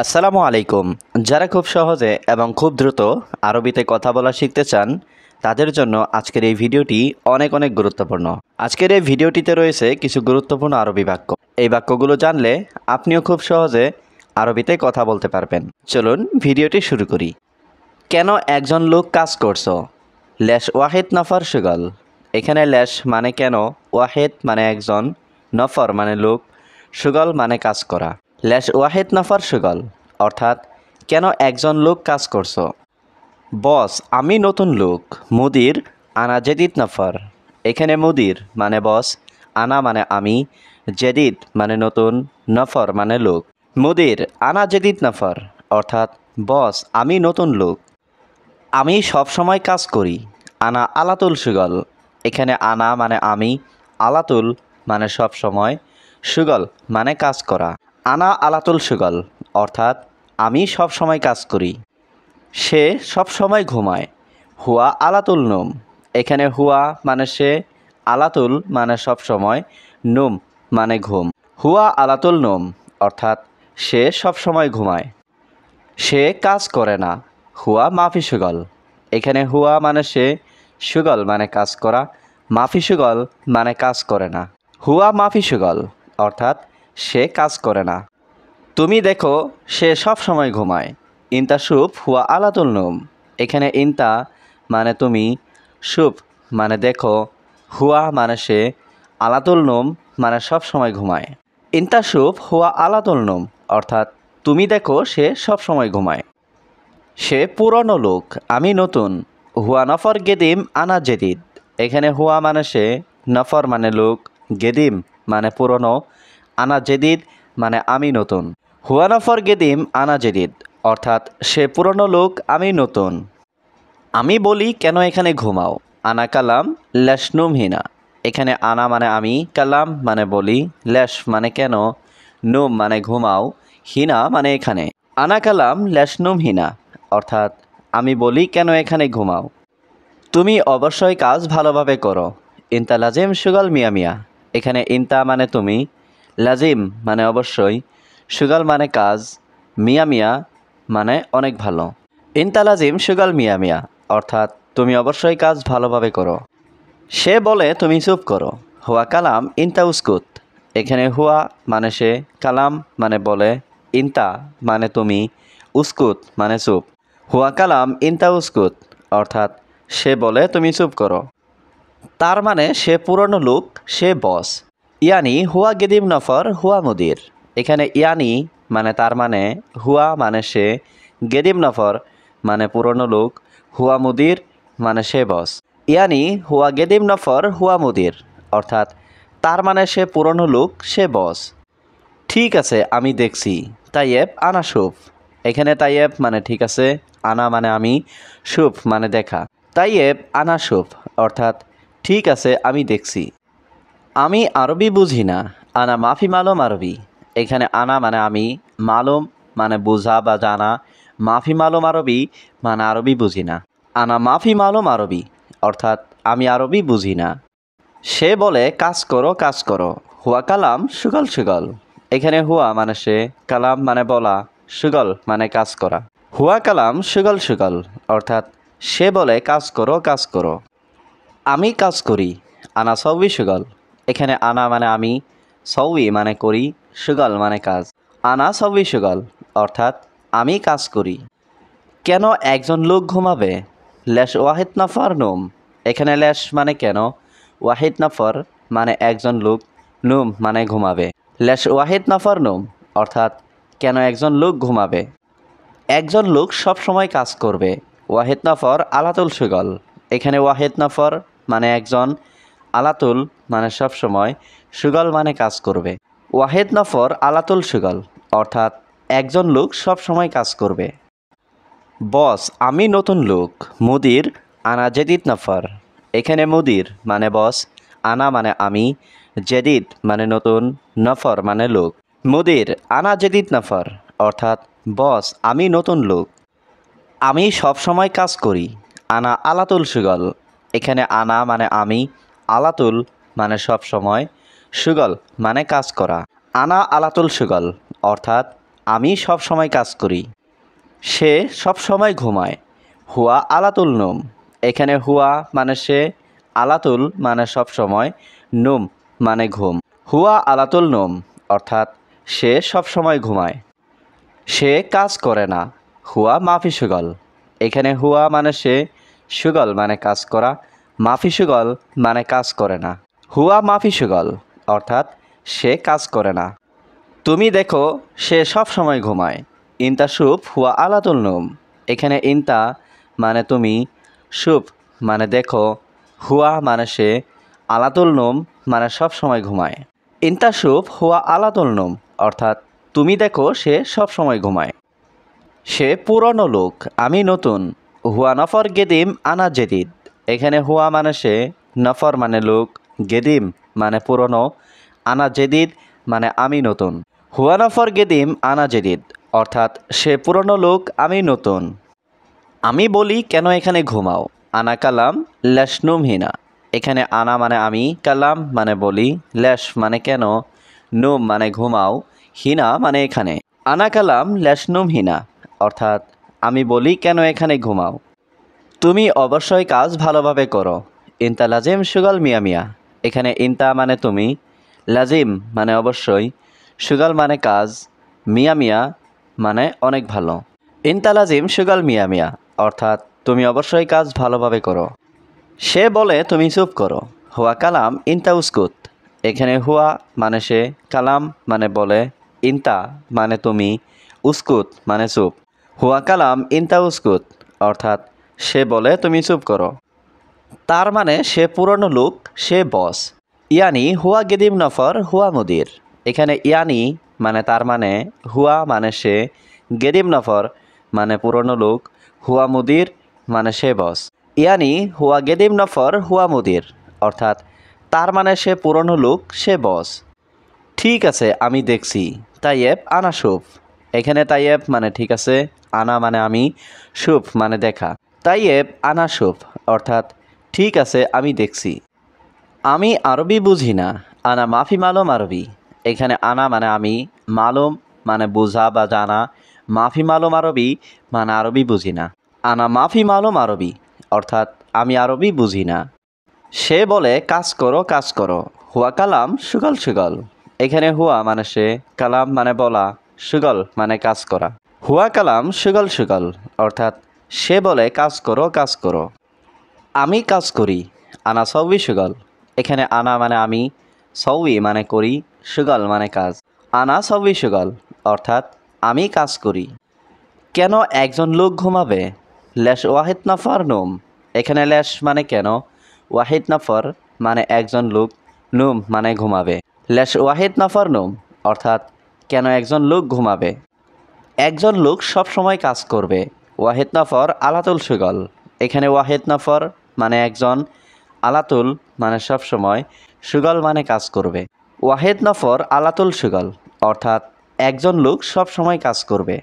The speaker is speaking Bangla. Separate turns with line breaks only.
আসসালামু আলাইকুম। যারা খুব সহজে এবং খুব দ্রুত আরবিতে কথা বলা শিখতে চান তাদের জন্য আজকের এই ভিডিওটি অনেক গুরুত্বপূর্ণ। আজকের এই ভিডিওটিতে রয়েছে কিছু গুরুত্বপূর্ণ আরবি বাক্য। এই বাক্যগুলো জানলে আপনিও খুব সহজে আরবিতে কথা বলতে পারবেন। চলুন ভিডিওটি শুরু করি। কেন একজন লোক কাজ করছো? লেশ ওয়াহিদ নফর শুগল। এখানে লেশ মানে কেন, ওয়াহিদ মানে একজন, নফর মানে লোক, শুগল মানে কাজ করা। লেশ ওয়াহিদ নফর শুগল অর্থাৎ কেন একজন লোক কাজ করছো। বস আমি নতুন লোক। মুদির আনা জেদিদ নফর। এখানে মুদির মানে বস, আনা মানে আমি, জেদিদ মানে নতুন, নফর মানে লোক। মুদির আনা জেদিদ নফর অর্থাৎ বস আমি নতুন লোক। আমি সব সময় কাজ করি। আনা আলাতুল সুগল। এখানে আনা মানে আমি, আলাতুল মানে সব সময়, সুগল মানে কাজ করা। আনা আলাতুল সুগল অর্থাৎ আমি সব সময় কাজ করি। সে সব সময় ঘুমায়। হুয়া আলাতুল নুম। এখানে হুয়া মানে সে, আলাতুল মানে সব সময়, নুম মানে ঘুম। হুয়া আলাতুল নুম অর্থাৎ সে সব সময় ঘুমায়। সে কাজ করে না। হুয়া মাফি সুগল। এখানে হুয়া মানে সে, সুগল মানে কাজ করা, মাফি সুগল মানে কাজ করে না। হুয়া মাফি সুগল অর্থাৎ সে কাজ করে না। তুমি দেখো সে সব সময় ঘুমায়। ইনতা সুপ হুয়া আলাতুল নুম। এখানে ইনতা মানে তুমি, সুপ মানে দেখো, হুয়া মানে সে, আলাতুল নুম মানে সব সময় ঘুমায়। ইনতা সুপ হুয়া আলাতুল নুম অর্থাৎ তুমি দেখো সে সব সময় ঘুমায়। সে পুরনো লোক, আমি নতুন। হুয়া নফর গেদিম আনা জেদিদ। এখানে হুয়া মানে সে, নফর মানে লোক, গেদিম মানে পুরনো, আনা জেদিদ মানে আমি নতুন। হুয়া নফর গেদিম আনা জেদিদ অর্থাৎ সে পুরনো লোক, আমি নতুন। আমি বলি কেন এখানে ঘুমাও। আনা কালাম লেশ নুম হিনা। এখানে আনা মানে আমি, কালাম মানে বলি, লেশ মানে কেন, নুম মানে ঘুমাও, হিনা মানে এখানে। আনা কালাম লেশ নুম হিনা অর্থাৎ আমি বলি কেন এখানে ঘুমাও। তুমি অবশ্যই কাজ ভালোভাবে করো। ইনতা লাজিম সুগল মিয়া মিয়া। এখানে ইনতা মানে তুমি, লাজিম মানে অবশ্যই, সুগল মানে কাজ, মিয়া মিয়া মানে অনেক ভালো। ইনতা লাজিম সুগল মিয়া মিয়া অর্থাৎ তুমি অবশ্যই কাজ ভালোভাবে করো। সে বলে তুমি চুপ করো। হুয়া কালাম ইনতা উস্কুত। এখানে হুয়া মানে সে, কালাম মানে বলে, ইনতা মানে তুমি, উস্কুত মানে চুপ। হুয়া কালাম ইনতা উস্কুত অর্থাৎ সে বলে তুমি চুপ করো। তার মানে সে পুরনো লোক, সে বস। ইয়ানি হুয়া গেদিম নফর হুয়া মুদির। এখানে ইয়ানি মানে তার মানে, হুয়া মানে সে, গেদিম নফর মানে পুরনো লোক, হুয়া মুদির মানে সে বস। ইয়ানি হুয়া গেদিম নফর হুয়া মুদির অর্থাৎ তার মানে সে পুরনো লোক, সে বস। ঠিক আছে আমি দেখছি। তাইয়েব আনা সুফ। এখানে তাইয়েব মানে ঠিক আছে, আনা মানে আমি, সুফ মানে দেখা। তাইয়েব আনা সুফ অর্থাৎ ঠিক আছে আমি দেখছি। আমি আরবি বুঝি না। আনা মাফি মালুম আরবি। এখানে আনা মানে আমি, মালুম মানে বোঝা বা জানা, মাফি মালুম আরবি মানে আরবি বুঝি না। আনা মাফি মালুম আরবি অর্থাৎ আমি আরবি বুঝি না। সে বলে কাজ করো কাজ করো। হুয়া কালাম সুগল সুগল। এখানে হুয়া মানে সে, কালাম মানে বলা, সুগল মানে কাজ করা। হুয়া কালাম সুগল সুগল অর্থাৎ সে বলে কাজ করো কাজ করো। আমি কাজ করি। আনা সৌবি সুগল। এখানে আনা মানে আমি, সৌবি মানে করি, সুগল মানে কাজ। আনা সৌবি সুগল অর্থাৎ আমি কাজ করি। কেন একজন লোক ঘুমাবে? লেশ ওয়াহিদ নফর নুম। এখানে লেশ মানে কেন, ওয়াহিদ নফর মানে একজন লোক, নুম মানে ঘুমাবে। লেশ ওয়াহিদ নফর নুম অর্থাৎ কেন একজন লোক ঘুমাবে। একজন লোক সব সময় কাজ করবে। ওয়াহিদ নফর আলাতুল সুগল। এখানে ওয়াহিদ নফর মানে একজন, আলাতুল মানে সব সময়, সুগল মানে কাজ করবে। ওয়াহিদ নফর আলাতুল সুগল অর্থাৎ একজন লোক সব সময় কাজ করবে। বস আমি নতুন লোক। মুদির আনা জেদিদ নফর। এখানে মুদির মানে বস, আনা মানে আমি, জেদিদ মানে নতুন, নফর মানে লোক। মুদির আনা জেদিদ নফর অর্থাৎ বস আমি নতুন লোক। আমি সব সময় কাজ করি। আনা আলাতুল সুগল। এখানে আনা মানে আমি, আলাতুল মানে সব সময়, সুগল মানে কাজ করা। আনা আলাতুল সুগল অর্থাৎ আমি সব সময় কাজ করি। সে সব সময় ঘুমায়। হুয়া আলাতুল নোম। এখানে হুয়া মানে সে, আলাতুল মানে সব সময়, নোম মানে ঘুম। হুয়া আলাতুল নোম অর্থাৎ সে সব সময় ঘুমায়। সে কাজ করে না। হুয়া মাফি সুগল। এখানে হুয়া মানে সে, সুগল মানে কাজ করা, মাফি সুগল মানে কাজ করে না। হুয়া মাফি সুগল অর্থাৎ সে কাজ করে না। তুমি দেখো সে সব সময় ঘুমায়। ইনতা সুপ হুয়া আলাতুল নোম। এখানে ইনতা মানে তুমি, সুপ মানে দেখো, হুয়া মানে সে, আলাতুল নোম মানে সব সময় ঘুমায়। ইনতা সুপ হুয়া আলাতুল নোম অর্থাৎ তুমি দেখো সে সব সময় ঘুমায়। সে পুরনো লোক, আমি নতুন। হুয়া নফর গেদিম আনা জেদিদ। এখানে হুয়া মানে সে, নফর মানে লোক, গেদিম মানে পুরনো, আনা জেদিদ মানে আমি নতুন। হুয়া নফর গেদিম আনা জেদিদ অর্থাৎ সে পুরনো লোক, আমি নতুন। আমি বলি কেন এখানে ঘুমাও। আনা কালাম লেশনুম হিনা। এখানে আনা মানে আমি, কালাম মানে বলি, লেশ মানে কেন, নুম মানে ঘুমাও, হিনা মানে এখানে। আনা কালাম লেশনুম হিনা অর্থাৎ আমি বলি কেন এখানে ঘুমাও। তুমি অবশ্যই কাজ ভালোভাবে করো। ইনতা লাজিম সুগল মিয়া মিয়া। এখানে ইনতা মানে তুমি, লাজিম মানে অবশ্যই, সুগল মানে কাজ, মিয়া মিয়া মানে অনেক ভালো। ইনতা লাজিম সুগল মিয়া মিয়া অর্থাৎ তুমি অবশ্যই কাজ ভালোভাবে করো। সে বলে তুমি চুপ করো। হুয়া কালাম ইনতা উস্কুত। এখানে হুয়া মানে সে, কালাম মানে বলে, ইনতা মানে তুমি, উস্কুত মানে চুপ। হুয়া কালাম ইনতা উস্কুত অর্থাৎ সে বলে তুমি চুপ করো। তার মানে সে পুরনো লোক, সে বস। ইয়ানি হুয়া গেদিম নফর হুয়া মুদির। এখানে ইয়ানি মানে তার মানে, হুয়া মানে সে, গেদিম নফর মানে পুরনো লোক, হুয়া মুদির মানে সে বস। ইয়ানি হুয়া গেদিম নফর হুয়া মুদির অর্থাৎ তার মানে সে পুরনো লোক, সে বস। ঠিক আছে আমি দেখছি। তাইয়েব আনা সুপ। এখানে তাইয়েব মানে ঠিক আছে, আনা মানে আমি, সুপ মানে দেখা। তাইয়েব আনা সুপ অর্থাৎ ঠিক আছে আমি দেখছি। আমি আরবি বুঝি না। আনা মাফি মালুম আরবি। এখানে আনা মানে আমি, মালুম মানে বোঝা বা জানা, মাফি মালুম আরবি মানে আরবি বুঝি না। আনা মাফি মালুম আরবি অর্থাৎ আমি আরবি বুঝি না। সে বলে কাজ করো কাজ করো। হুয়া কালাম সুগল সুগল। এখানে হুয়া মানে সে, কালাম মানে বলা, সুগল মানে কাজ করা। হুয়া কালাম সুগল সুগল অর্থাৎ সে বলে কাজ করো কাজ করো। আমি কাজ করি। আনা সৌবি সুগল। এখানে আনা মানে আমি, সৌবি মানে করি, সুগল মানে কাজ। আনা সৌবি সুগল অর্থাৎ আমি কাজ করি। কেন একজন লোক ঘুমাবে। লেশ ওয়াহিদ নফর নোম। এখানে লেশ মানে কেন, ওয়াহিদ নফর মানে একজন লোক, নুম মানে ঘুমাবে। লেশ ওয়াহিদ নফর নোম অর্থাৎ কেন একজন লোক ঘুমাবে। একজন লোক সব সময় কাজ করবে। ওয়াহিদ নফর আলাতুল সুগল। এখানে ওয়াহিদ নফর মানে একজন, আলাতুল মানে সব সময়, সুগল মানে কাজ করবে। ওয়াহিদ নফর আলাতুল সুগল অর্থাৎ একজন লোক সব সময় কাজ করবে।